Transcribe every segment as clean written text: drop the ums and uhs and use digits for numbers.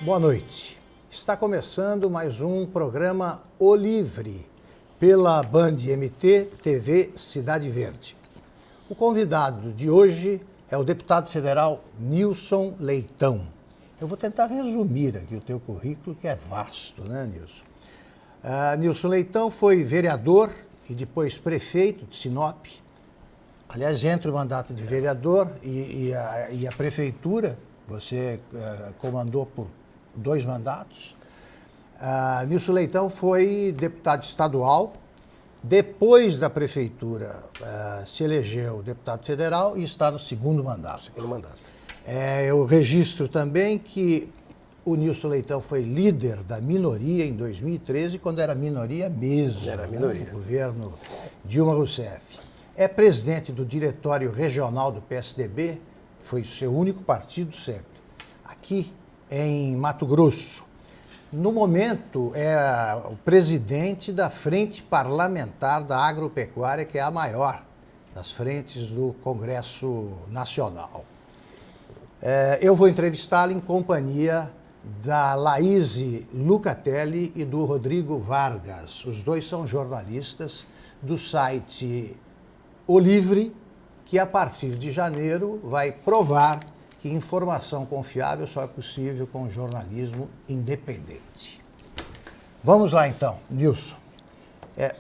Boa noite. Está começando mais um programa O Livre, pela Band MT, TV Cidade Verde. O convidado de hoje é o deputado federal Nilson Leitão. Eu vou tentar resumir aqui o teu currículo, que é vasto, né, Nilson? Nilson Leitão foi vereador e depois prefeito de Sinop. Aliás, entre o mandato de vereador e a prefeitura, você comandou por 2 mandatos. Nilson Leitão foi deputado estadual. Depois da prefeitura, se elegeu deputado federal e está no segundo mandato. Eu registro também que o Nilson Leitão foi líder da minoria em 2013, quando era minoria mesmo. Era minoria. No governo Dilma Rousseff. É presidente do Diretório Regional do PSDB, foi o seu único partido sempre, aqui em Mato Grosso. No momento, é o presidente da Frente Parlamentar da Agropecuária, que é a maior das frentes do Congresso Nacional. Eu vou entrevistá-lo em companhia da Laíse Lucatelli e do Rodrigo Vargas. Os dois são jornalistas do site O Livre, que a partir de janeiro vai provar que informação confiável só é possível com jornalismo independente. Vamos lá então, Nilson.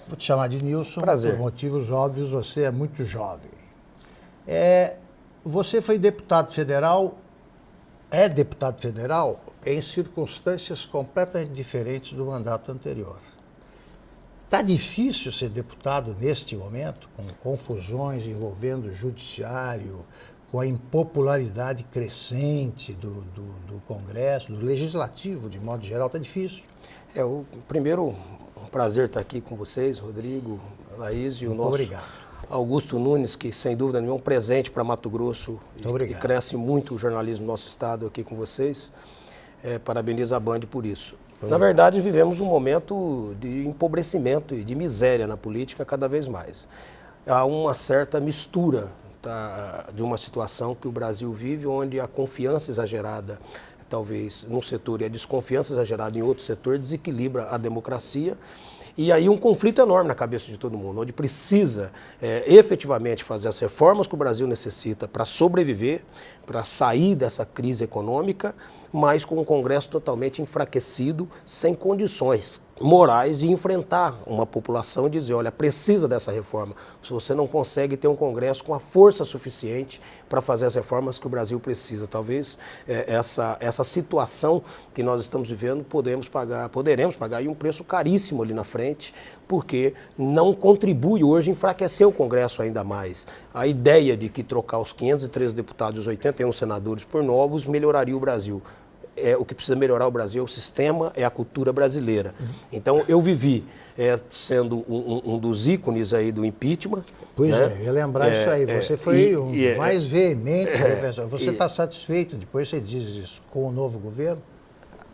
Vou te chamar de Nilson. Prazer. Por motivos óbvios, você é muito jovem. Você foi deputado federal em circunstâncias completamente diferentes do mandato anterior. Está difícil ser deputado neste momento, com confusões envolvendo o judiciário, com a impopularidade crescente do Congresso, do Legislativo, de modo geral, está difícil. Primeiro, um prazer estar aqui com vocês, Rodrigo, Laís e o nosso Obrigado. Augusto Nunes, que sem dúvida nenhuma é um presente para Mato Grosso e cresce muito o jornalismo do nosso estado aqui com vocês. Parabenizo a Band por isso. Na verdade, vivemos um momento de empobrecimento e de miséria na política cada vez mais. Há uma certa mistura de uma situação que o Brasil vive, onde a confiança exagerada, talvez, num setor, e a desconfiança exagerada em outro setor, desequilibra a democracia. E aí um conflito enorme na cabeça de todo mundo, onde precisa efetivamente fazer as reformas que o Brasil necessita para sobreviver, para sair dessa crise econômica, mas com um Congresso totalmente enfraquecido, sem condições morais de enfrentar uma população e dizer, olha, precisa dessa reforma. Se você não consegue ter um Congresso com a força suficiente para fazer as reformas que o Brasil precisa. Talvez essa situação que nós estamos vivendo poderemos pagar aí um preço caríssimo ali na frente, porque não contribui hoje a enfraquecer o Congresso ainda mais. A ideia de que trocar os 513 deputados e os 81 senadores por novos melhoraria o Brasil. O que precisa melhorar o Brasil é o sistema, é a cultura brasileira. Então, eu vivi sendo um dos ícones aí do impeachment. Pois né? Eu ia lembrar isso aí. Você foi um dos mais veementes defensores. Você está satisfeito, depois você diz isso, com o novo governo?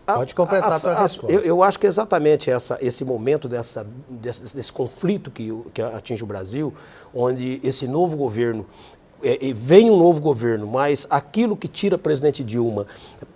Pode completar a sua resposta. Eu acho que exatamente esse momento desse conflito que atinge o Brasil, onde esse novo governo, vem um novo governo, mas aquilo que tira a presidente Dilma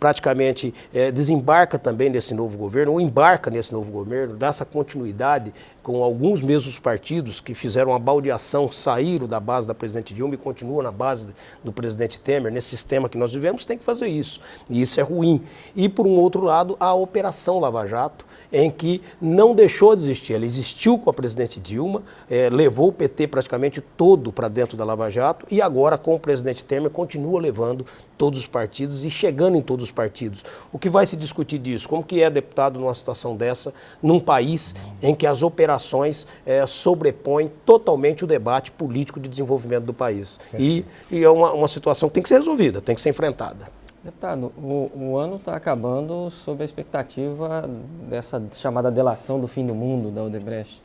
praticamente desembarca também nesse novo governo, ou embarca nesse novo governo, dá essa continuidade com alguns mesmos partidos que fizeram a baldeação, saíram da base da presidente Dilma e continuam na base do presidente Temer, nesse sistema que nós vivemos, tem que fazer isso. E isso é ruim. E, por um outro lado, a Operação Lava Jato, em que não deixou de existir. Ela existiu com a presidente Dilma, levou o PT praticamente todo para dentro da Lava Jato e agora, com o presidente Temer, continua levando todos os partidos e chegando em todos os partidos. O que vai se discutir disso? Como que é deputado numa situação dessa, num país em que as operações sobrepõem totalmente o debate político de desenvolvimento do país? E é uma situação que tem que ser resolvida, tem que ser enfrentada. Deputado, o ano está acabando sob a expectativa dessa chamada delação do fim do mundo da Odebrecht.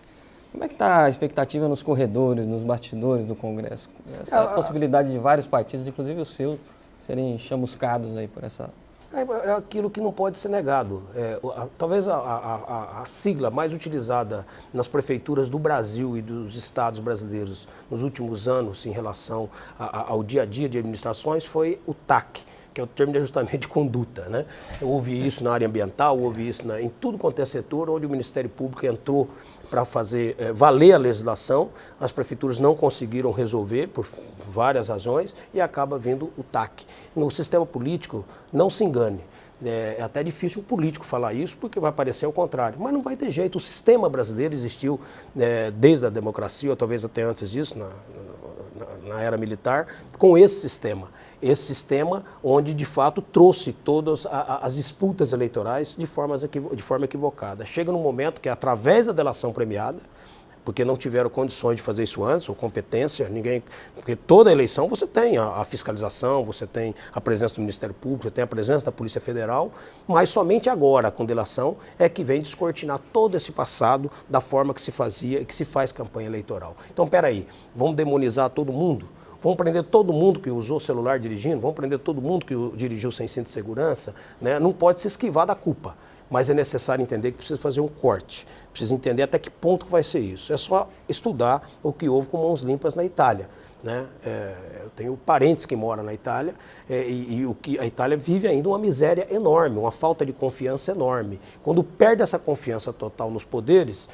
Como é que está a expectativa nos corredores, nos bastidores do Congresso? Essa possibilidade de vários partidos, inclusive o seu, serem chamuscados aí por essa... É aquilo que não pode ser negado. Talvez a sigla mais utilizada nas prefeituras do Brasil e dos estados brasileiros nos últimos anos em relação ao dia a dia de administrações foi o TAC, que é o termo de ajustamento de conduta, né? Houve isso na área ambiental, houve isso em tudo quanto é setor, onde o Ministério Público entrou para fazer valer a legislação, as prefeituras não conseguiram resolver por várias razões e acaba vindo o TAC. No sistema político, não se engane. É até difícil um político falar isso, porque vai parecer o contrário. Mas não vai ter jeito. O sistema brasileiro existiu desde a democracia, ou talvez até antes disso, na era militar, com esse sistema. Esse sistema onde, de fato, trouxe todas as disputas eleitorais de forma equivocada. Chega num momento que, através da delação premiada, porque não tiveram condições de fazer isso antes, ou competência, porque toda eleição você tem a fiscalização, você tem a presença do Ministério Público, você tem a presença da Polícia Federal, mas somente agora, com delação, é que vem descortinar todo esse passado da forma que se fazia e que se faz campanha eleitoral. Então, peraí, vamos demonizar todo mundo? Vamos prender todo mundo que usou celular dirigindo? Vamos prender todo mundo que dirigiu sem cinto de segurança? Né? Não pode se esquivar da culpa. Mas é necessário entender que precisa fazer um corte, precisa entender até que ponto vai ser isso. É só estudar o que houve com Mãos Limpas na Itália. Né? Eu tenho parentes que moram na Itália e a Itália vive ainda uma miséria enorme, uma falta de confiança enorme. Quando perde essa confiança total nos poderes,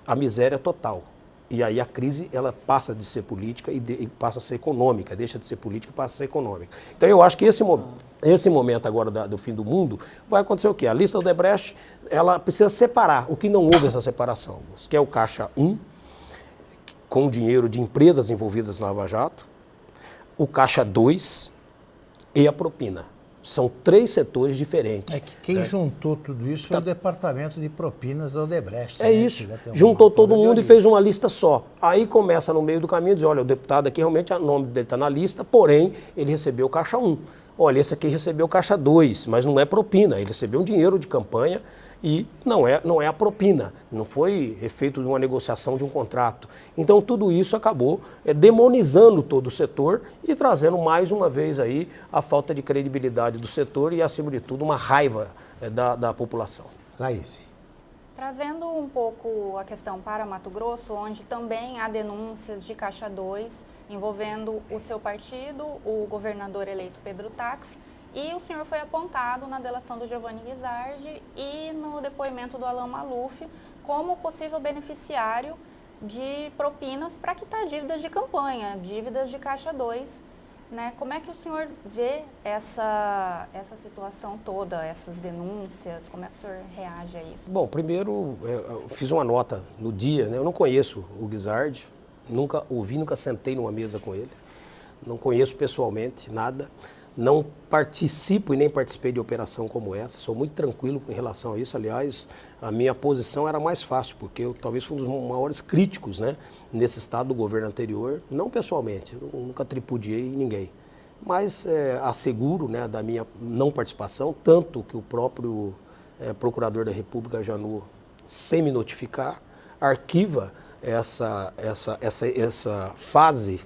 a miséria é total. E aí a crise ela passa de ser política e passa a ser econômica, deixa de ser política e passa a ser econômica. Então eu acho que esse momento agora do fim do mundo vai acontecer o quê? A lista do Odebrecht, ela precisa separar o que não houve essa separação, que é o Caixa 1, com dinheiro de empresas envolvidas na Lava Jato, o Caixa 2 e a propina. São 3 setores diferentes. É que quem juntou tudo isso foi o Departamento de Propinas da Odebrecht. É isso. Juntou todo mundo e fez uma lista só. Aí começa no meio do caminho e diz, olha, o deputado aqui realmente o nome dele está na lista, porém ele recebeu o Caixa 1. Olha, esse aqui recebeu o Caixa 2, mas não é propina. Ele recebeu um dinheiro de campanha e não é a propina. Não foi feito uma negociação de um contrato. Então tudo isso acabou demonizando todo o setor e trazendo mais uma vez aí a falta de credibilidade do setor e, acima de tudo, uma raiva da população. Laís. Trazendo um pouco a questão para Mato Grosso, onde também há denúncias de Caixa 2 envolvendo o seu partido, o governador eleito Pedro Tax, e o senhor foi apontado na delação do Giovanni Guizardi e no depoimento do Alan Maluf como possível beneficiário de propinas para quitar dívidas de campanha, dívidas de Caixa 2. Né? Como é que o senhor vê essa situação toda, essas denúncias? Como é que o senhor reage a isso? Bom, primeiro, eu fiz uma nota no dia, né? Eu não conheço o Guizardi, nunca ouvi, nunca sentei numa mesa com ele, não conheço pessoalmente nada. Não participo e nem participei de operação como essa, sou muito tranquilo em relação a isso. Aliás, a minha posição era mais fácil, porque eu talvez fui um dos maiores críticos, né, nesse estado do governo anterior, não pessoalmente, eu nunca tripudiei ninguém. Mas asseguro, né, da minha não participação, tanto que o próprio procurador da República, Janot, sem me notificar, arquiva essa fase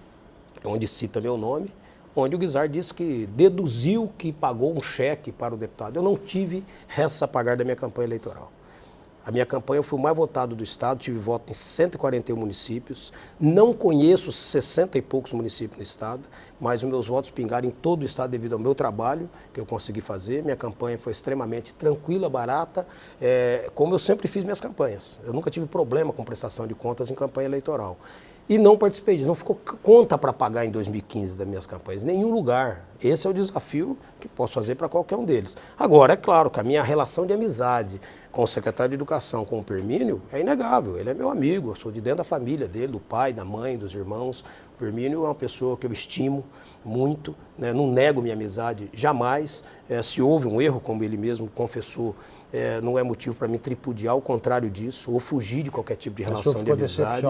onde cita meu nome, onde o Guizardi disse que deduziu que pagou um cheque para o deputado. Eu não tive restos a pagar da minha campanha eleitoral. A minha campanha, eu fui o mais votado do estado, tive voto em 141 municípios, não conheço 60 e poucos municípios no estado, mas os meus votos pingaram em todo o estado devido ao meu trabalho que eu consegui fazer. Minha campanha foi extremamente tranquila, barata, como eu sempre fiz minhas campanhas. Eu nunca tive problema com prestação de contas em campanha eleitoral. E não participei disso, não ficou conta para pagar em 2015 das minhas campanhas, em nenhum lugar. Esse é o desafio que posso fazer para qualquer um deles. Agora, é claro que a minha relação de amizade com o secretário de Educação, com o Permínio, é inegável. Ele é meu amigo, eu sou de dentro da família dele, do pai, da mãe, dos irmãos. O Permínio é uma pessoa que eu estimo muito, né? Não nego minha amizade jamais. Se houve um erro, como ele mesmo confessou, não é motivo para me tripudiar, ao contrário disso, ou fugir de qualquer tipo de relação de amizade.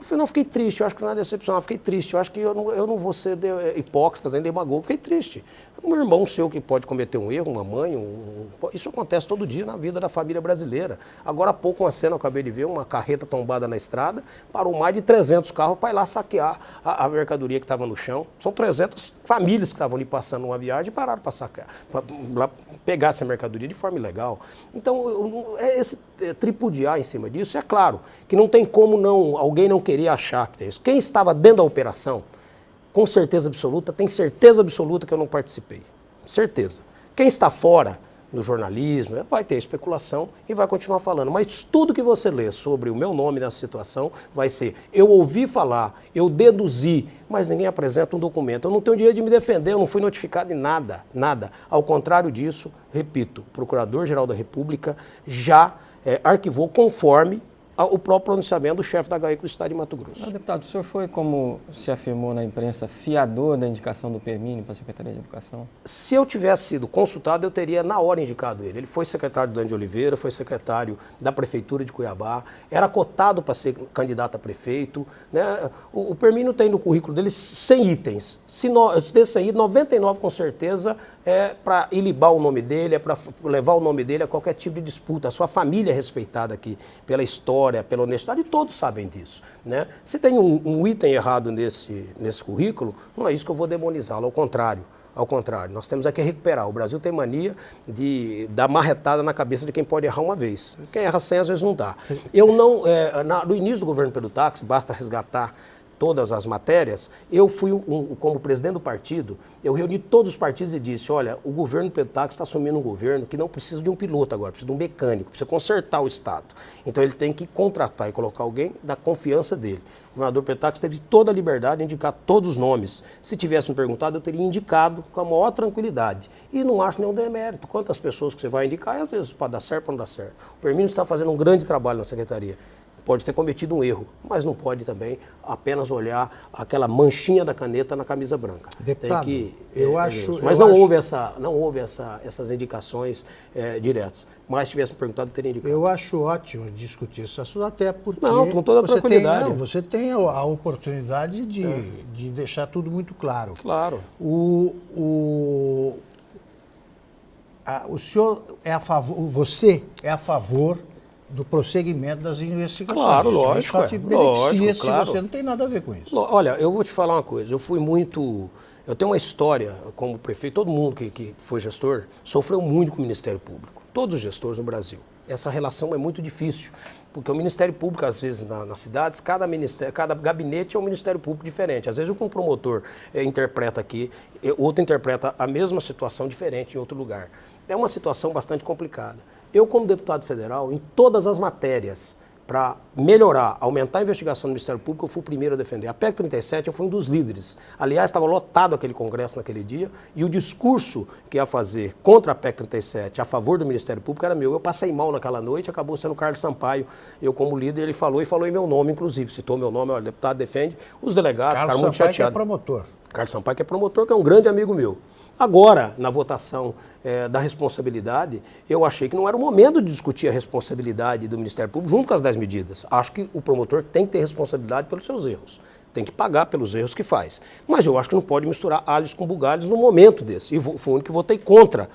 Eu não fiquei triste, eu acho que não é decepcionado, fiquei triste. Eu acho que eu não vou ser hipócrita, nem demagogo, fiquei triste. Um irmão seu que pode cometer um erro, uma mãe, isso acontece todo dia na vida da família brasileira. Agora há pouco, uma cena eu acabei de ver, uma carreta tombada na estrada, parou mais de 300 carros para ir lá saquear a mercadoria que estava no chão. São 300 famílias que estavam ali passando uma viagem e pararam para saquear, para pegar essa mercadoria de forma ilegal. Então, esse tripudiar em cima disso, é claro que não tem como alguém não querer achar que tem isso. Quem estava dentro da operação, com certeza absoluta, tem certeza absoluta que eu não participei. certeza. Quem está fora no jornalismo vai ter especulação e vai continuar falando. Mas tudo que você lê sobre o meu nome nessa situação vai ser: eu ouvi falar, eu deduzi, mas ninguém apresenta um documento. Eu não tenho direito de me defender, eu não fui notificado em nada, nada. Ao contrário disso, repito, o Procurador-Geral da República já arquivou conforme o próprio pronunciamento do chefe da GAECO do Estado de Mato Grosso. Deputado, o senhor foi, como se afirmou na imprensa, fiador da indicação do Permínio para a Secretaria de Educação? Se eu tivesse sido consultado, eu teria na hora indicado ele. Ele foi secretário do Dante de Oliveira, foi secretário da Prefeitura de Cuiabá, era cotado para ser candidato a prefeito, né? O Permínio tem no currículo dele 100 itens. Se desses 100 itens, 99 com certeza é para ilibar o nome dele, é para levar o nome dele a qualquer tipo de disputa. A sua família é respeitada aqui pela história, pela honestidade, e todos sabem disso, né? Se tem um item errado nesse currículo, não é isso que eu vou demonizá-lo, ao contrário. Ao contrário, nós temos aqui a recuperar. O Brasil tem mania de dar marretada na cabeça de quem pode errar uma vez. Quem erra 100 às vezes não dá. Eu não, no início do governo Pedro Táxi, basta resgatar todas as matérias, eu fui, como presidente do partido, eu reuni todos os partidos e disse: olha, o governo Pedro Táxi está assumindo um governo que não precisa de um piloto agora, precisa de um mecânico, precisa consertar o Estado. Então ele tem que contratar e colocar alguém da confiança dele. O governador Pedro Táxi teve toda a liberdade de indicar todos os nomes. Se tivesse me perguntado, eu teria indicado com a maior tranquilidade. E não acho nenhum demérito. Quantas pessoas que você vai indicar, e às vezes pode dar certo, pode não dar certo. O Permínio está fazendo um grande trabalho na secretaria. Pode ter cometido um erro, mas não pode também apenas olhar aquela manchinha da caneta na camisa branca. Deputado, tem que, eu acho... Mas não houve essas indicações diretas. Mas se tivesse me perguntado, eu teria indicado. Eu acho ótimo discutir esse assunto, até porque... Não, com toda a tranquilidade. Você tem a oportunidade de deixar tudo muito claro. Claro. O senhor é a favor, você é a favor do prosseguimento das investigações. Claro, lógico. Só te beneficia se claro. você não tem nada a ver com isso. Olha, eu vou te falar uma coisa. Eu tenho uma história como prefeito. Todo mundo que foi gestor sofreu muito com o Ministério Público. Todos os gestores no Brasil. Essa relação é muito difícil, porque o Ministério Público, às vezes, nas cidades, cada gabinete é um Ministério Público diferente. Às vezes, um promotor interpreta aqui, outro interpreta a mesma situação diferente em outro lugar. É uma situação bastante complicada. Eu, como deputado federal, em todas as matérias, para melhorar, aumentar a investigação do Ministério Público, eu fui o primeiro a defender. A PEC 37, eu fui um dos líderes. Aliás, estava lotado aquele congresso naquele dia, e o discurso que ia fazer contra a PEC 37, a favor do Ministério Público, era meu. Eu passei mal naquela noite, acabou sendo o Carlos Sampaio, eu como líder, ele falou em meu nome, inclusive. Citou meu nome: olha, deputado defende. Os delegados ficaram muito chateados. Carlos Sampaio, que é promotor. Carlos Sampaio, que é promotor, que é um grande amigo meu. Agora, na votação da responsabilidade, eu achei que não era o momento de discutir a responsabilidade do Ministério Público junto com as 10 medidas. Acho que o promotor tem que ter responsabilidade pelos seus erros. Tem que pagar pelos erros que faz. Mas eu acho que não pode misturar alhos com bugalhos no momento desse. E foi o único que votei contra.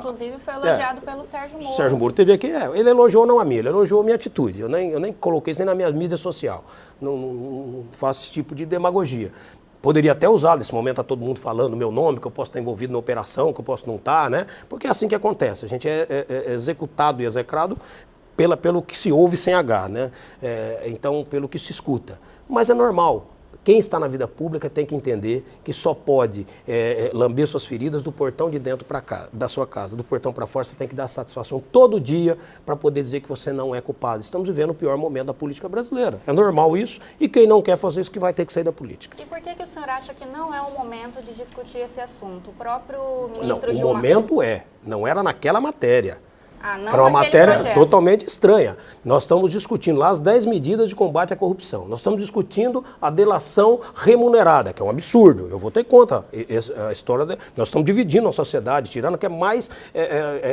Inclusive foi elogiado pelo Sérgio Moro. Sérgio Moro teve aqui, ele elogiou não a minha, ele elogiou a minha atitude. Eu nem coloquei isso nem na minha mídia social. Não faço esse tipo de demagogia. Poderia até usar, nesse momento está todo mundo falando meu nome, que eu posso estar envolvido na operação, que eu posso não estar, né? Porque é assim que acontece. A gente é executado e execrado pelo que se ouve sem H, né? Então, pelo que se escuta. Mas é normal. Quem está na vida pública tem que entender que só pode lamber suas feridas do portão de dentro para cá, da sua casa. Do portão para fora, você tem que dar satisfação todo dia para poder dizer que você não é culpado. Estamos vivendo o pior momento da política brasileira. É normal isso, e quem não quer fazer isso que vai ter que sair da política. E por que o senhor acha que não é o momento de discutir esse assunto? O próprio ministro Não, o momento não era naquela matéria. Não Era uma matéria projeto. totalmente estranha. Nós estamos discutindo lá as 10 medidas de combate à corrupção. Nós estamos discutindo a delação remunerada, que é um absurdo. Eu votei contra a história. Nós estamos dividindo a sociedade, tirando o que é mais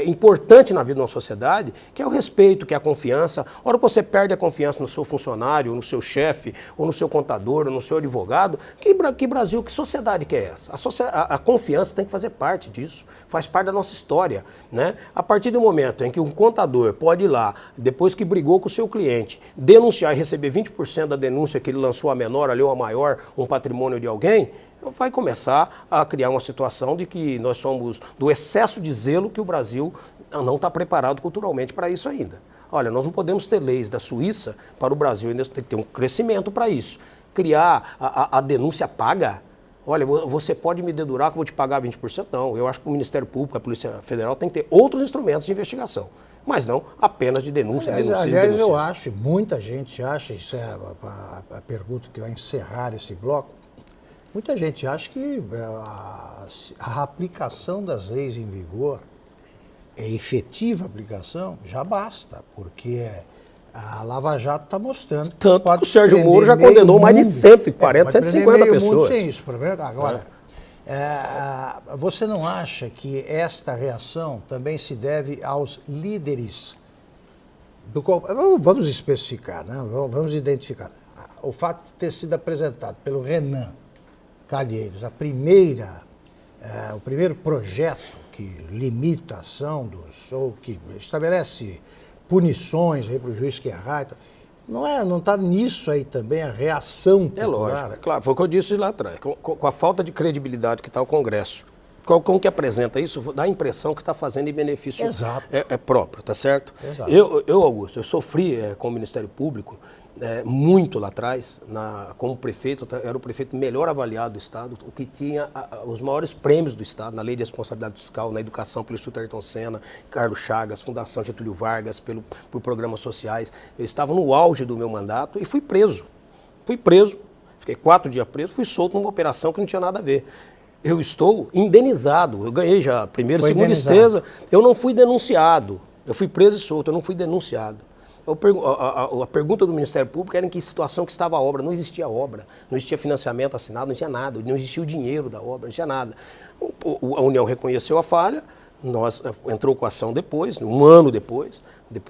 importante na vida da nossa sociedade, que é o respeito, que é a confiança. A hora que você perde a confiança no seu funcionário, no seu chefe, ou no seu contador, ou no seu advogado, que Brasil, que sociedade que é essa? A confiança tem que fazer parte disso, faz parte da nossa história, né? A partir do momento em que um contador pode ir lá, depois que brigou com o seu cliente, denunciar e receber 20% da denúncia que ele lançou a menor, ali ou a maior, um patrimônio de alguém, vai começar a criar uma situação de que nós somos do excesso de zelo que o Brasil não está preparado culturalmente para isso ainda. Olha, nós não podemos ter leis da Suíça para o Brasil, ainda tem que ter um crescimento para isso. Criar a denúncia paga. olha, você pode me dedurar que eu vou te pagar 20%? Não, eu acho que o Ministério Público, a Polícia Federal tem que ter outros instrumentos de investigação, mas não apenas de denúncia. Aliás, eu acho, muita gente acha, isso é a pergunta que vai encerrar esse bloco, muita gente acha que a aplicação das leis em vigor, a efetiva aplicação, já basta, porque a Lava Jato está mostrando. Tanto que o Sérgio Moro já condenou mais de 140, 150 pessoas. Sem isso. Agora, você não acha que esta reação também se deve aos líderes do qual... Vamos especificar, né? Vamos identificar. O fato de ter sido apresentado pelo Renan Calheiros, o primeiro projeto que limita a ação ou que estabelece punições para o juiz que errar. Não está nisso aí também a reação popular? É lógico, claro, foi o que eu disse lá atrás, com a falta de credibilidade que está o Congresso. Como que apresenta isso, dá a impressão que está fazendo em benefício próprio, tá certo? Exato. Eu, Augusto, eu sofri com o Ministério Público muito lá atrás, como prefeito, era o prefeito melhor avaliado do Estado, o que tinha os maiores prêmios do Estado, na Lei de Responsabilidade Fiscal, na Educação, pelo Instituto Ayrton Senna, Carlos Chagas, Fundação Getúlio Vargas, por programas sociais. Eu estava no auge do meu mandato e fui preso. Fiquei 4 dias preso, fui solto numa operação que não tinha nada a ver. Eu estou indenizado, eu ganhei já primeira e segunda instância, eu não fui denunciado, eu fui preso e solto, eu não fui denunciado. A pergunta do Ministério Público era em que situação que estava a obra. Não existia obra, não existia financiamento assinado, não tinha nada, não existia o dinheiro da obra, não tinha nada. A União reconheceu a falha, entrou com a ação depois, um ano depois de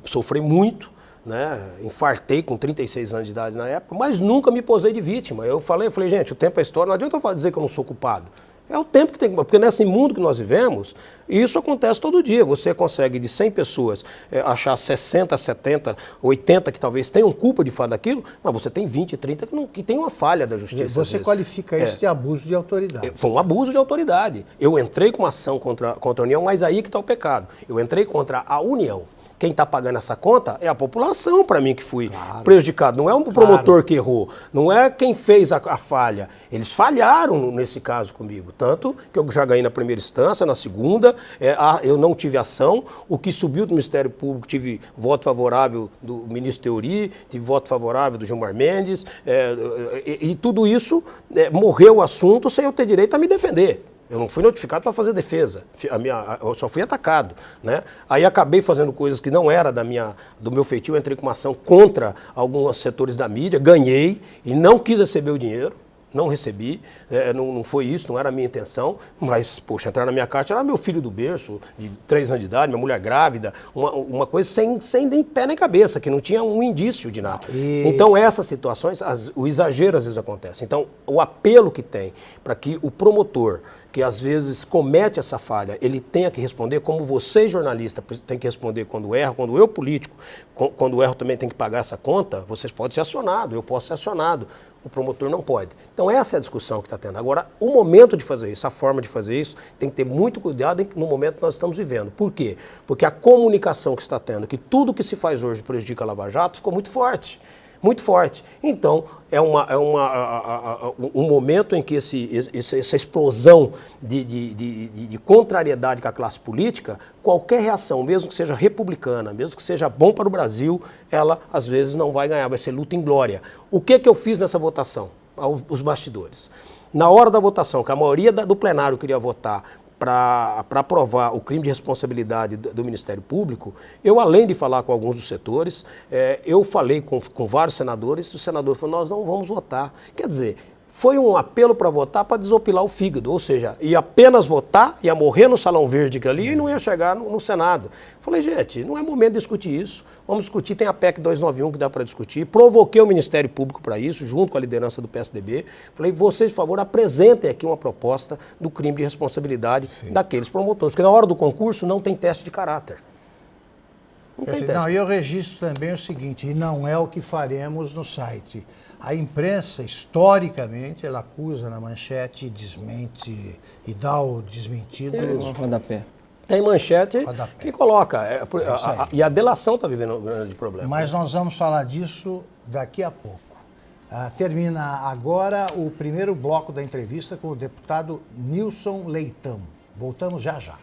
sofrer muito, né? Infartei com 36 anos de idade na época, mas nunca me posei de vítima. Eu falei, gente, o tempo é história, não adianta eu dizer que eu não sou culpado. É o tempo que tem que... Porque nesse mundo que nós vivemos, isso acontece todo dia. Você consegue, de 100 pessoas, achar 60, 70, 80 que talvez tenham culpa de falar daquilo, mas você tem 20, 30 que tem uma falha da justiça. Você qualifica isso de abuso de autoridade. Foi um abuso de autoridade. Eu entrei com uma ação contra a União, mas aí que está o pecado. Eu entrei contra a União. Quem está pagando essa conta é a população, para mim, que fui prejudicado. Não é um promotor que errou, não é quem fez a falha. Eles falharam nesse caso comigo. Tanto que eu já ganhei na primeira instância, na segunda, eu não tive ação. O que subiu do Ministério Público, tive voto favorável do ministro Teori, tive voto favorável do Gilmar Mendes, e tudo isso morreu o assunto sem eu ter direito a me defender. Eu não fui notificado para fazer defesa, eu só fui atacado, né? Aí acabei fazendo coisas que não era do meu feitio, entrei com uma ação contra alguns setores da mídia, ganhei e não quis receber o dinheiro, não recebi, não foi isso, não era a minha intenção, mas, poxa, entrar na minha caixa, era meu filho do berço, de 3 anos de idade, minha mulher grávida, uma coisa sem nem pé nem cabeça, que não tinha um indício de nada. Então, essas situações, o exagero às vezes acontece. Então, o apelo que tem para que o promotor, que às vezes comete essa falha, ele tenha que responder, como você, jornalista, tem que responder quando erra, quando eu, político, quando erro também tem que pagar essa conta, vocês podem ser acionados, eu posso ser acionado, o promotor não pode. Então essa é a discussão que está tendo. Agora, o momento de fazer isso, a forma de fazer isso, tem que ter muito cuidado no momento que nós estamos vivendo. Por quê? Porque a comunicação que está tendo, que tudo que se faz hoje prejudica a Lava Jato, ficou muito forte. Muito forte. Então, um momento em que essa explosão de contrariedade com a classe política, qualquer reação, mesmo que seja republicana, mesmo que seja bom para o Brasil, ela às vezes não vai ganhar, vai ser luta em glória. O que eu fiz nessa votação? Os bastidores. Na hora da votação, que a maioria do plenário queria votar para aprovar o crime de responsabilidade do Ministério Público, eu, além de falar com alguns dos setores, eu falei com vários senadores, e o senador falou, nós não vamos votar. Quer dizer, foi um apelo para votar para desopilar o fígado, ou seja, ia apenas votar, ia morrer no Salão Verde ali e não ia chegar no Senado. Falei, gente, não é momento de discutir isso, vamos discutir, tem a PEC 291 que dá para discutir, provoquei o Ministério Público para isso, junto com a liderança do PSDB, falei, vocês, por favor, apresentem aqui uma proposta do crime de responsabilidade daqueles promotores, porque na hora do concurso não tem teste de caráter. E eu registro também o seguinte, e não é o que faremos no site. A imprensa, historicamente, ela acusa na manchete, desmente e dá o desmentido. Rodapé. Tem manchete que coloca. E a delação está vivendo um grande problema. Mas nós vamos falar disso daqui a pouco. Termina agora o primeiro bloco da entrevista com o deputado Nilson Leitão. Voltamos já já.